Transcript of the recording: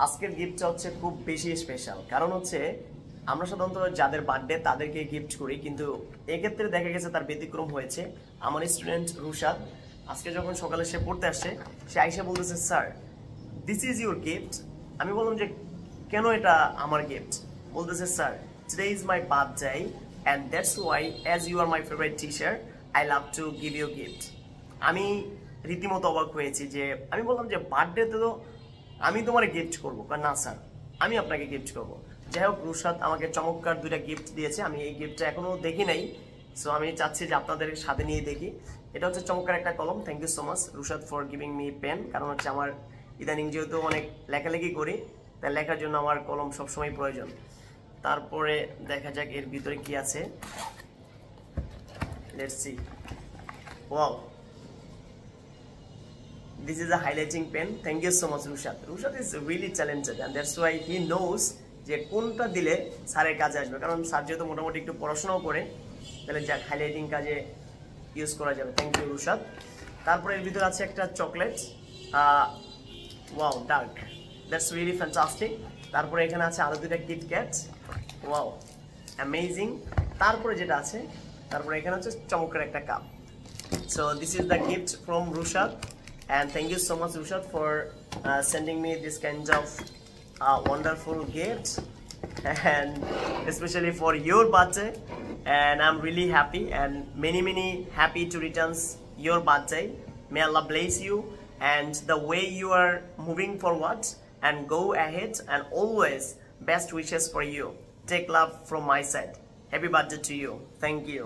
আজকের গিফটটা হচ্ছে খুব বেশি স্পেশাল, কারণ হচ্ছে আমরা সাধারণত যাদের বার্থডে তাদেরকে গিফট করি, কিন্তু এক্ষেত্রে দেখা গেছে তার ব্যতিক্রম হয়েছে। আমার স্টুডেন্ট রুশাদ আজকে যখন সকালে সে পড়তে আসছে, সে আইসা বলতেছে, sir this is your gift. আমি বললাম যে কেন এটা আমার গিফট? বলতেছে, sir today is my birthday and that's why as you are my favourite teacher I love to give you gift. আমি রীতিমতো অবাক হয়েছি যে আমি বললাম যে বার্থডেতে তো আমি তোমার গিফট করবো, না স্যার আমি আপনাকে গিফট করবো। যাই হোক, রুশাদ আমাকে চমৎকার দুইটা গিফট দিয়েছে, আমি এই গিফটটা এখনো দেখি নাই, সো আমি চাচ্ছি যে আপনাদের সাথে নিয়ে দেখি। এটা হচ্ছে চমৎকার একটা কলম। Thank you so much Rushad for giving me pen, কারণ হচ্ছে আমার ইদানিং যেহেতু অনেক লেখালেখি করি, তাই লেখার জন্য আমার কলম সবসময় প্রয়োজন। তারপরে দেখা যাক এর ভিতরে কি আছে। Let's see. Wow, this is a highlighting pen. Thank you so much Rushad. Rushad is really talented and that's why he knows যে কোনটা দিলে স্যারের কাজে আসবে, কারণ স্যার যেহেতু মোটামুটি একটু পড়াশোনাও করে, তাহলে যাক হাইলাইটিং কাজে ইউজ করা যাবে। Thank you Rushad. তারপরে এর ভিতরে আছে একটা chocolate, wow dark, that's really fantastic. তারপরে এখানে আছে আরো দুইটা কিটক্যাট, ওয়াও অ্যামেজিং। তারপরে যেটা আছে, তারপরে এখানে হচ্ছে চমৎকার একটা cup. So this is the gift from Rushad, and thank you so much Rushad for sending me this kind of wonderful gift, and especially for your birthday, and I'm really happy and many happy to return your birthday. May Allah bless you and the way you are moving forward, and go ahead, and always best wishes for you. Take love from my side. Happy birthday to you. Thank you.